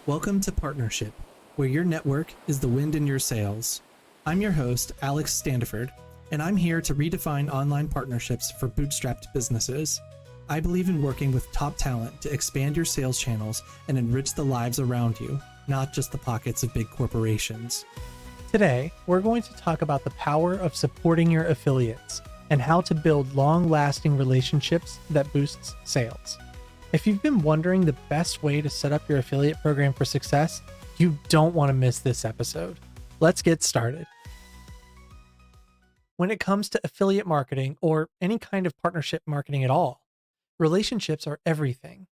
Welcome to Partnership, where your network is the wind in your sails. I'm your host, Alex Standiford, and I'm here to redefine online partnerships for bootstrapped businesses. I believe in working with top talent to expand your sales channels and enrich the lives around you, not just the pockets of big corporations. Today, we're going to talk about the power of supporting your affiliates and how to build long-lasting relationships that boosts sales. If you've been wondering the best way to set up your affiliate program for success, you don't want to miss this episode. Let's get started. When it comes to affiliate marketing or any kind of partnership marketing at all, relationships are everything.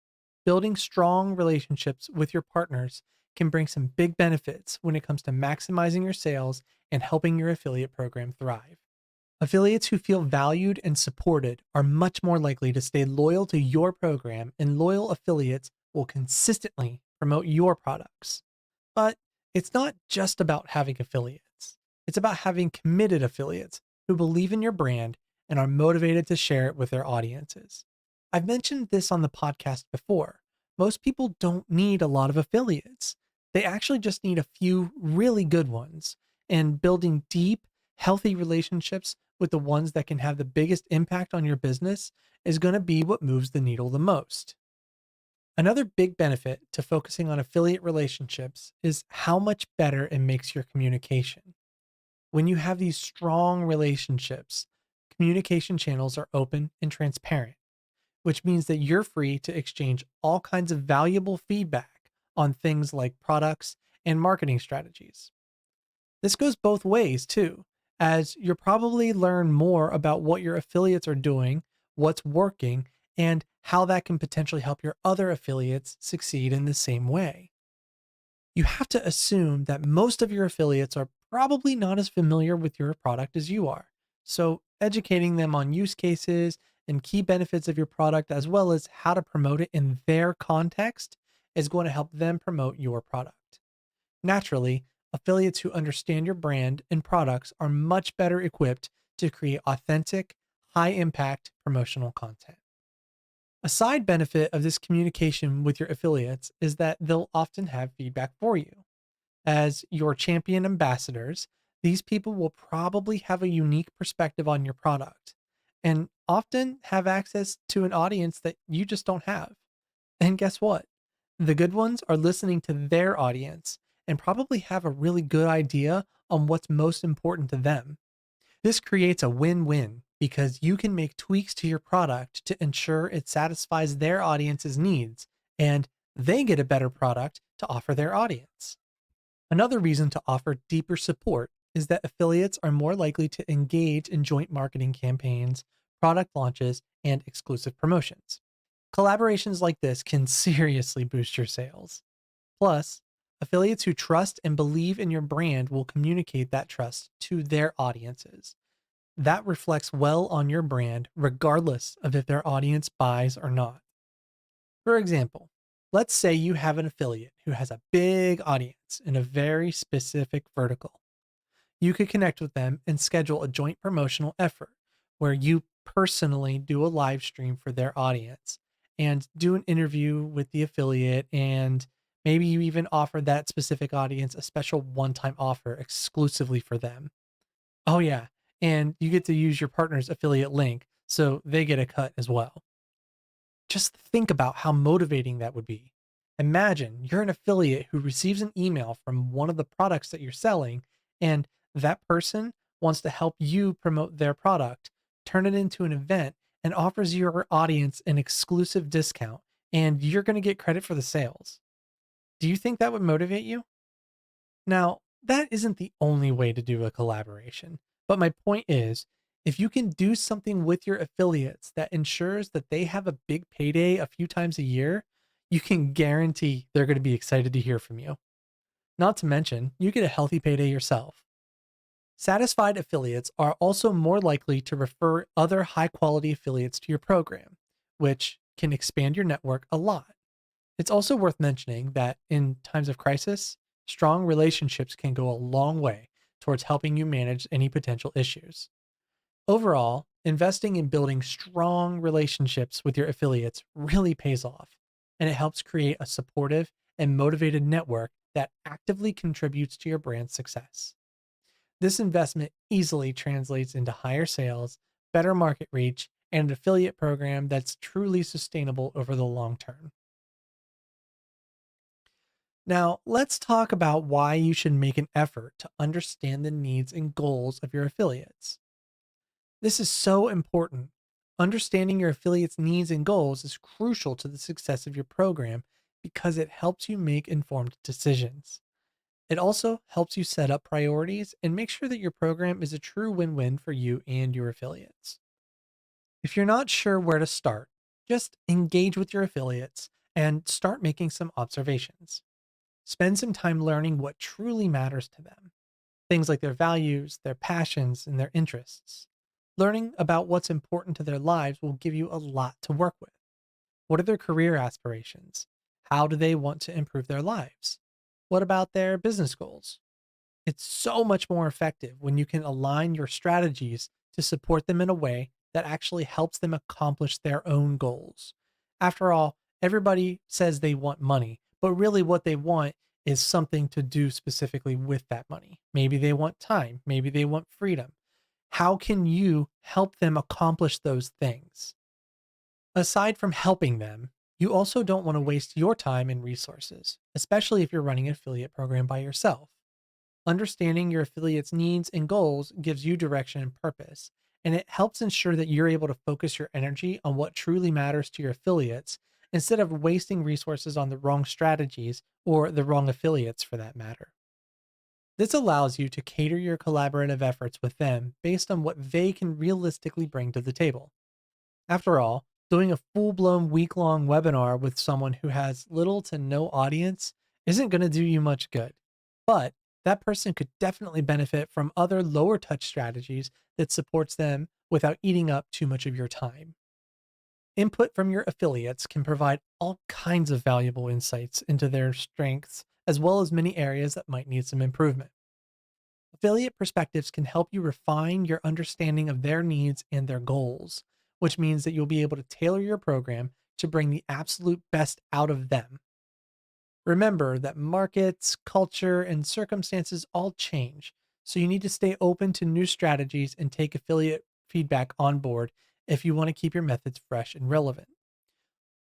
Building strong relationships with your partners can bring some big benefits when it comes to maximizing your sales and helping your affiliate program thrive. Affiliates who feel valued and supported are much more likely to stay loyal to your program, and loyal affiliates will consistently promote your products. But it's not just about having affiliates. It's about having committed affiliates who believe in your brand and are motivated to share it with their audiences. I've mentioned this on the podcast before. Most people don't need a lot of affiliates. They actually just need a few really good ones, and building deep, healthy relationships with the ones that can have the biggest impact on your business is going to be what moves the needle the most. Another big benefit to focusing on affiliate relationships is how much better it makes your communication. When you have these strong relationships, communication channels are open and transparent, which means that you're free to exchange all kinds of valuable feedback on things like products and marketing strategies. This goes both ways too, as you'll probably learn more about what your affiliates are doing, what's working, and how that can potentially help your other affiliates succeed in the same way. You have to assume that most of your affiliates are probably not as familiar with your product as you are. So, educating them on use cases and key benefits of your product, as well as how to promote it in their context, is going to help them promote your product. Naturally, affiliates who understand your brand and products are much better equipped to create authentic, high impact promotional content. A side benefit of this communication with your affiliates is that they'll often have feedback for you. As your champion ambassadors, these people will probably have a unique perspective on your product and often have access to an audience that you just don't have. And guess what? The good ones are listening to their audience and probably have a really good idea on what's most important to them. This creates a win-win because you can make tweaks to your product to ensure it satisfies their audience's needs, and they get a better product to offer their audience. Another reason to offer deeper support is that affiliates are more likely to engage in joint marketing campaigns, product launches, and exclusive promotions. Collaborations like this can seriously boost your sales. Plus, affiliates who trust and believe in your brand will communicate that trust to their audiences. That reflects well on your brand, regardless of if their audience buys or not. For example, let's say you have an affiliate who has a big audience in a very specific vertical. You could connect with them and schedule a joint promotional effort where you personally do a live stream for their audience and do an interview with the affiliate, and maybe you even offer that specific audience a special one-time offer exclusively for them. Oh yeah, and you get to use your partner's affiliate link so they get a cut as well. Just think about how motivating that would be. Imagine you're an affiliate who receives an email from one of the products that you're selling, and that person wants to help you promote their product, turn it into an event, and offers your audience an exclusive discount, and you're going to get credit for the sales. Do you think that would motivate you? Now, that isn't the only way to do a collaboration, but my point is, if you can do something with your affiliates that ensures that they have a big payday a few times a year, you can guarantee they're going to be excited to hear from you. Not to mention, you get a healthy payday yourself. Satisfied affiliates are also more likely to refer other high quality affiliates to your program, which can expand your network a lot. It's also worth mentioning that in times of crisis, strong relationships can go a long way towards helping you manage any potential issues. Overall, investing in building strong relationships with your affiliates really pays off, and it helps create a supportive and motivated network that actively contributes to your brand's success. This investment easily translates into higher sales, better market reach, and an affiliate program that's truly sustainable over the long term. Now, let's talk about why you should make an effort to understand the needs and goals of your affiliates. This is so important. Understanding your affiliates' needs and goals is crucial to the success of your program because it helps you make informed decisions. It also helps you set up priorities and make sure that your program is a true win win for you and your affiliates. If you're not sure where to start, just engage with your affiliates and start making some observations. Spend some time learning what truly matters to them, things like their values, their passions, and their interests. Learning about what's important to their lives will give you a lot to work with. What are their career aspirations? How do they want to improve their lives? What about their business goals? It's so much more effective when you can align your strategies to support them in a way that actually helps them accomplish their own goals. After all, everybody says they want money, but really what they want is something to do specifically with that money. Maybe they want time, maybe they want freedom. How can you help them accomplish those things? Aside from helping them, you also don't want to waste your time and resources, especially if you're running an affiliate program by yourself. Understanding your affiliates' needs and goals gives you direction and purpose, and it helps ensure that you're able to focus your energy on what truly matters to your affiliates instead of wasting resources on the wrong strategies or the wrong affiliates for that matter. This allows you to cater your collaborative efforts with them based on what they can realistically bring to the table. After all, doing a full blown week long webinar with someone who has little to no audience isn't going to do you much good. But that person could definitely benefit from other lower touch strategies that supports them without eating up too much of your time. Input from your affiliates can provide all kinds of valuable insights into their strengths as well as many areas that might need some improvement. Affiliate perspectives can help you refine your understanding of their needs and their goals, which means that you'll be able to tailor your program to bring the absolute best out of them. Remember that markets, culture, and circumstances all change, so you need to stay open to new strategies and take affiliate feedback on board if you want to keep your methods fresh and relevant.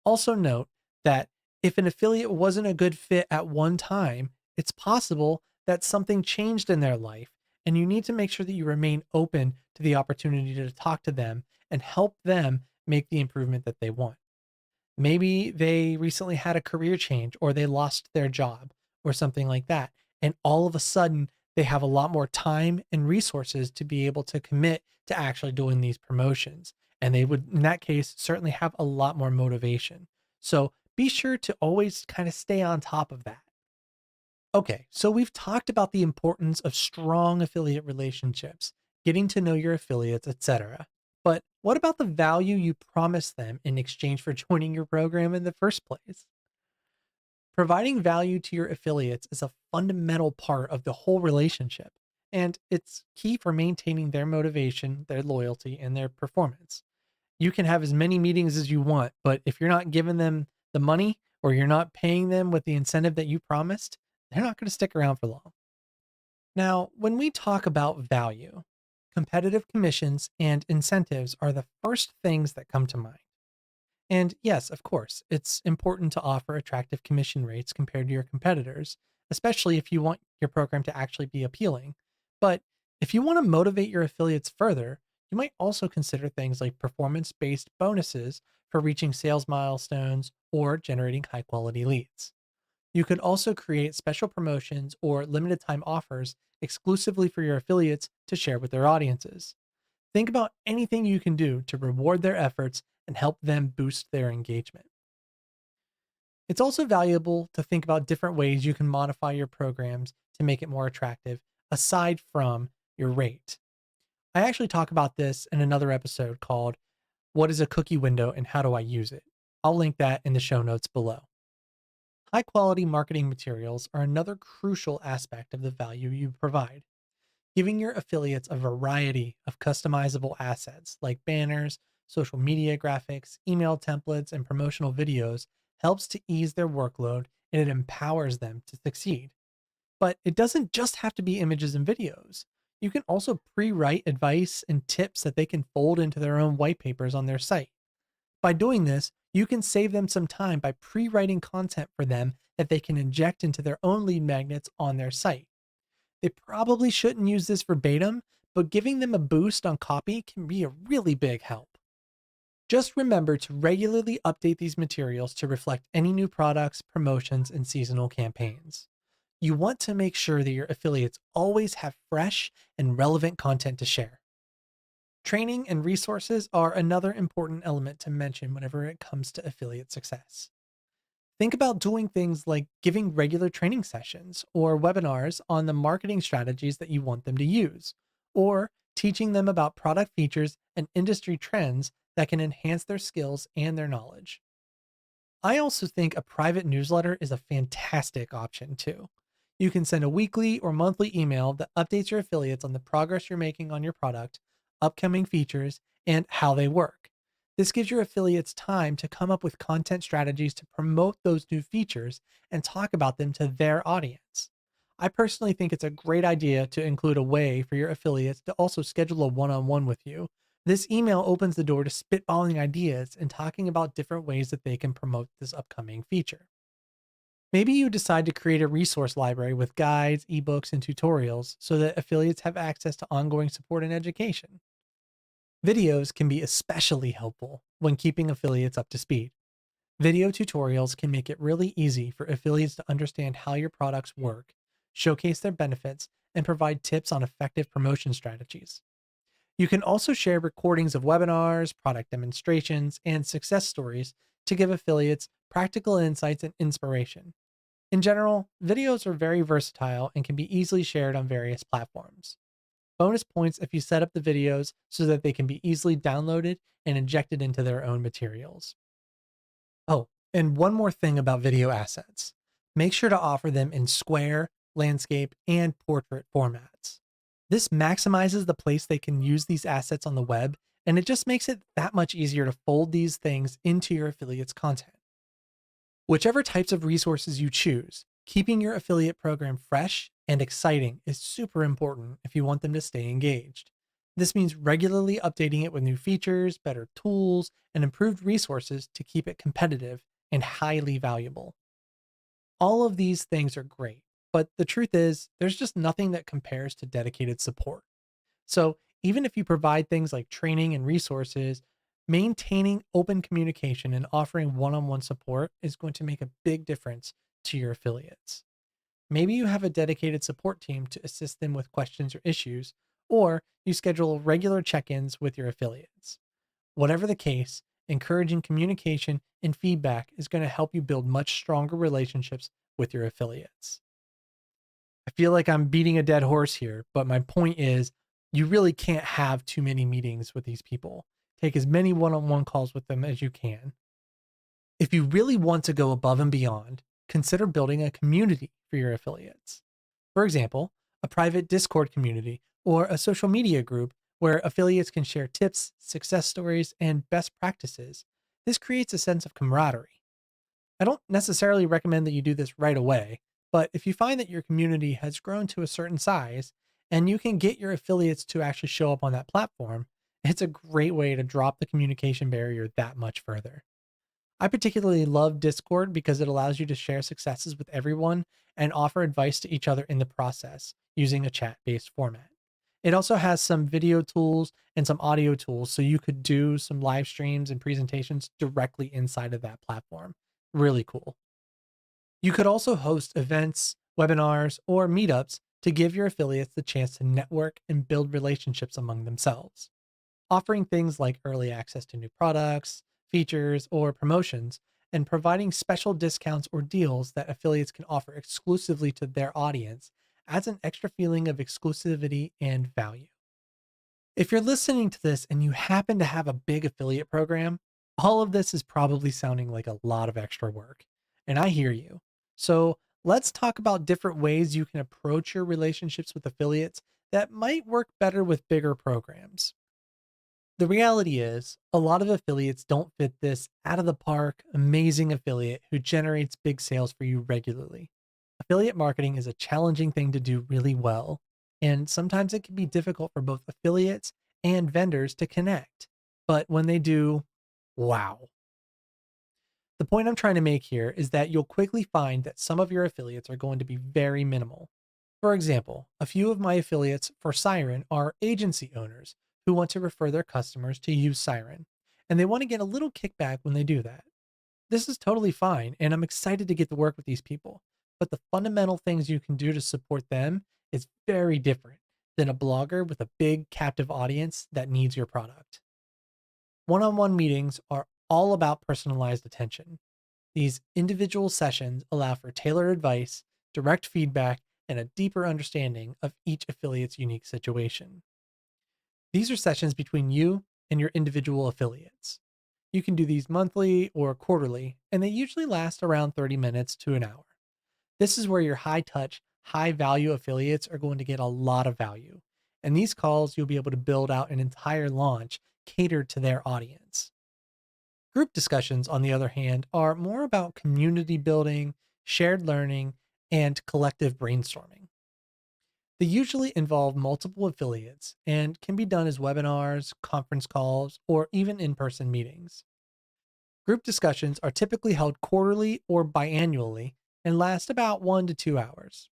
Also, note that if an affiliate wasn't a good fit at one time, it's possible that something changed in their life, and you need to make sure that you remain open to the opportunity to talk to them and help them make the improvement that they want. Maybe they recently had a career change or they lost their job or something like that. And all of a sudden, they have a lot more time and resources to be able to commit to actually doing these promotions. And they would, in that case, certainly have a lot more motivation. So be sure to always kind of stay on top of that. Okay, so we've talked about the importance of strong affiliate relationships, getting to know your affiliates, etc. But what about the value you promise them in exchange for joining your program in the first place? Providing value to your affiliates is a fundamental part of the whole relationship, and it's key for maintaining their motivation, their loyalty, and their performance. You can have as many meetings as you want, but if you're not giving them the money or you're not paying them with the incentive that you promised, they're not going to stick around for long. Now, when we talk about value, competitive commissions and incentives are the first things that come to mind. And yes, of course, it's important to offer attractive commission rates compared to your competitors, especially if you want your program to actually be appealing. But if you want to motivate your affiliates further, you might also consider things like performance based bonuses for reaching sales milestones or generating high quality leads. You could also create special promotions or limited time offers exclusively for your affiliates to share with their audiences. Think about anything you can do to reward their efforts and help them boost their engagement. It's also valuable to think about different ways you can modify your programs to make it more attractive aside from your rate. I actually talk about this in another episode called What is a Cookie Window and How Do I Use It? I'll link that in the show notes below. High quality marketing materials are another crucial aspect of the value you provide. Giving your affiliates a variety of customizable assets like banners, social media graphics, email templates, and promotional videos helps to ease their workload and it empowers them to succeed. But it doesn't just have to be images and videos. You can also pre write advice and tips that they can fold into their own white papers on their site. By doing this, you can save them some time by pre writing content for them that they can inject into their own lead magnets on their site. They probably shouldn't use this verbatim, but giving them a boost on copy can be a really big help. Just remember to regularly update these materials to reflect any new products, promotions, and seasonal campaigns. You want to make sure that your affiliates always have fresh and relevant content to share. Training and resources are another important element to mention whenever it comes to affiliate success. Think about doing things like giving regular training sessions or webinars on the marketing strategies that you want them to use, or teaching them about product features and industry trends that can enhance their skills and their knowledge. I also think a private newsletter is a fantastic option too. You can send a weekly or monthly email that updates your affiliates on the progress you're making on your product, upcoming features, and how they work. This gives your affiliates time to come up with content strategies to promote those new features and talk about them to their audience. I personally think it's a great idea to include a way for your affiliates to also schedule a one on one with you. This email opens the door to spitballing ideas and talking about different ways that they can promote this upcoming feature. Maybe you decide to create a resource library with guides, ebooks, and tutorials so that affiliates have access to ongoing support and education. Videos can be especially helpful when keeping affiliates up to speed. Video tutorials can make it really easy for affiliates to understand how your products work, showcase their benefits, and provide tips on effective promotion strategies. You can also share recordings of webinars, product demonstrations, and success stories to give affiliates practical insights and inspiration. In general, videos are very versatile and can be easily shared on various platforms. Bonus points if you set up the videos so that they can be easily downloaded and injected into their own materials. Oh, and one more thing about video assets. Make sure to offer them in square, landscape, and portrait formats. This maximizes the place they can use these assets on the web, and it just makes it that much easier to fold these things into your affiliates' content. Whichever types of resources you choose, keeping your affiliate program fresh and exciting is super important if you want them to stay engaged. This means regularly updating it with new features, better tools, and improved resources to keep it competitive and highly valuable. All of these things are great, but the truth is, there's just nothing that compares to dedicated support. So, even if you provide things like training and resources, maintaining open communication and offering one on one support is going to make a big difference to your affiliates. Maybe you have a dedicated support team to assist them with questions or issues, or you schedule regular check ins with your affiliates. Whatever the case, encouraging communication and feedback is going to help you build much stronger relationships with your affiliates. I feel like I'm beating a dead horse here, but my point is you really can't have too many meetings with these people. Take as many one on one calls with them as you can. If you really want to go above and beyond, consider building a community for your affiliates. For example, a private Discord community or a social media group where affiliates can share tips, success stories, and best practices. This creates a sense of camaraderie. I don't necessarily recommend that you do this right away, but if you find that your community has grown to a certain size and you can get your affiliates to actually show up on that platform, it's a great way to drop the communication barrier that much further. I particularly love Discord because it allows you to share successes with everyone and offer advice to each other in the process using a chat based format. It also has some video tools and some audio tools, so you could do some live streams and presentations directly inside of that platform. Really cool. You could also host events, webinars, or meetups to give your affiliates the chance to network and build relationships among themselves. Offering things like early access to new products, features, or promotions, and providing special discounts or deals that affiliates can offer exclusively to their audience adds an extra feeling of exclusivity and value. If you're listening to this and you happen to have a big affiliate program, all of this is probably sounding like a lot of extra work. And I hear you. So let's talk about different ways you can approach your relationships with affiliates that might work better with bigger programs. The reality is, a lot of affiliates don't fit this out of the park, amazing affiliate who generates big sales for you regularly. Affiliate marketing is a challenging thing to do really well, and sometimes it can be difficult for both affiliates and vendors to connect. But when they do, wow. The point I'm trying to make here is that you'll quickly find that some of your affiliates are going to be very minimal. For example, a few of my affiliates for Siren are agency owners who want to refer their customers to use Siren, and they want to get a little kickback when they do that. This is totally fine, and I'm excited to get to work with these people. But the fundamental things you can do to support them is very different than a blogger with a big captive audience that needs your product. One-on-one meetings are all about personalized attention. These individual sessions allow for tailored advice, direct feedback, and a deeper understanding of each affiliate's unique situation. These are sessions between you and your individual affiliates. You can do these monthly or quarterly, and they usually last around 30 minutes to an hour. This is where your high touch, high value affiliates are going to get a lot of value. And these calls, you'll be able to build out an entire launch catered to their audience. Group discussions, on the other hand, are more about community building, shared learning, and collective brainstorming. They usually involve multiple affiliates and can be done as webinars, conference calls, or even in-person meetings. Group discussions are typically held quarterly or biannually and last about 1 to 2 hours.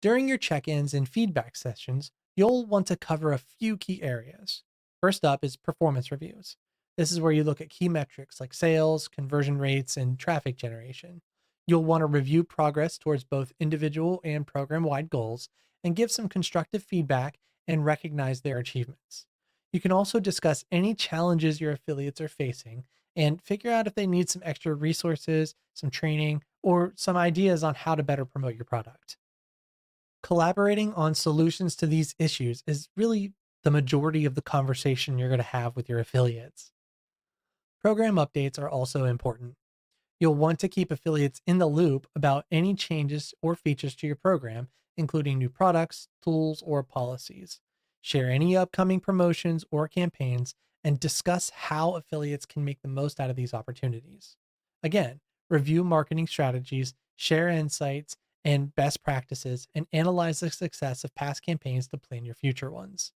During your check-ins and feedback sessions, you'll want to cover a few key areas. First up is performance reviews. This is where you look at key metrics like sales, conversion rates, and traffic generation. You'll want to review progress towards both individual and program-wide goals and give some constructive feedback and recognize their achievements. You can also discuss any challenges your affiliates are facing and figure out if they need some extra resources, some training, or some ideas on how to better promote your product. Collaborating on solutions to these issues is really the majority of the conversation you're going to have with your affiliates. Program updates are also important. You'll want to keep affiliates in the loop about any changes or features to your program, including new products, tools, or policies. Share any upcoming promotions or campaigns and discuss how affiliates can make the most out of these opportunities. Again, review marketing strategies, share insights and best practices, and analyze the success of past campaigns to plan your future ones.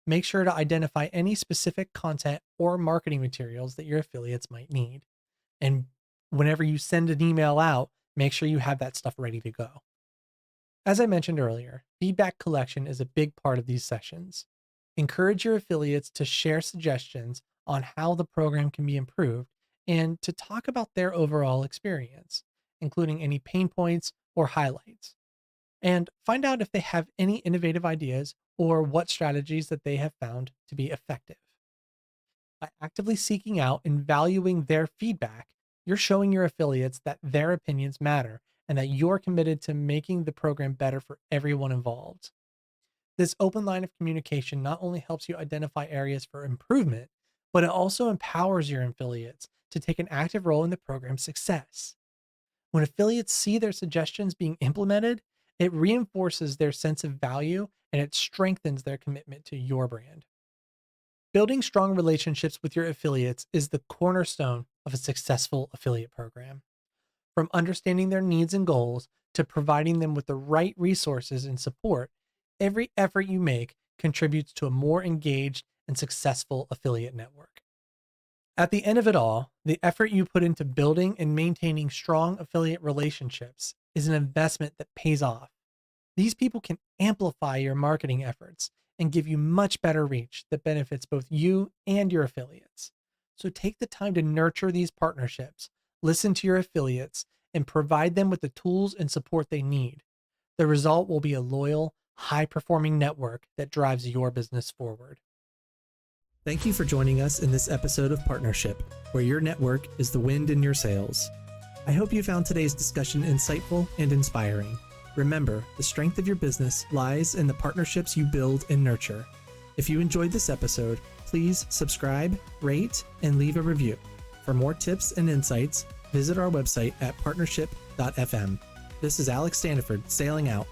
Make sure to identify any specific content or marketing materials that your affiliates might need. And whenever you send an email out, make sure you have that stuff ready to go. As I mentioned earlier, feedback collection is a big part of these sessions. Encourage your affiliates to share suggestions on how the program can be improved and to talk about their overall experience, including any pain points or highlights. And find out if they have any innovative ideas or what strategies that they have found to be effective. By actively seeking out and valuing their feedback, you're showing your affiliates that their opinions matter and that you're committed to making the program better for everyone involved. This open line of communication not only helps you identify areas for improvement, but it also empowers your affiliates to take an active role in the program's success. When affiliates see their suggestions being implemented, it reinforces their sense of value and it strengthens their commitment to your brand. Building strong relationships with your affiliates is the cornerstone of a successful affiliate program. From understanding their needs and goals to providing them with the right resources and support, every effort you make contributes to a more engaged and successful affiliate network. At the end of it all, the effort you put into building and maintaining strong affiliate relationships is an investment that pays off. These people can amplify your marketing efforts and give you much better reach that benefits both you and your affiliates. So take the time to nurture these partnerships, listen to your affiliates, and provide them with the tools and support they need. The result will be a loyal, high-performing network that drives your business forward. Thank you for joining us in this episode of Partnership, where your network is the wind in your sails. I hope you found today's discussion insightful and inspiring. Remember, the strength of your business lies in the partnerships you build and nurture. If you enjoyed this episode, please subscribe, rate, and leave a review. For more tips and insights, visit our website at partnership.fm. This is Alex Standiford, sailing out.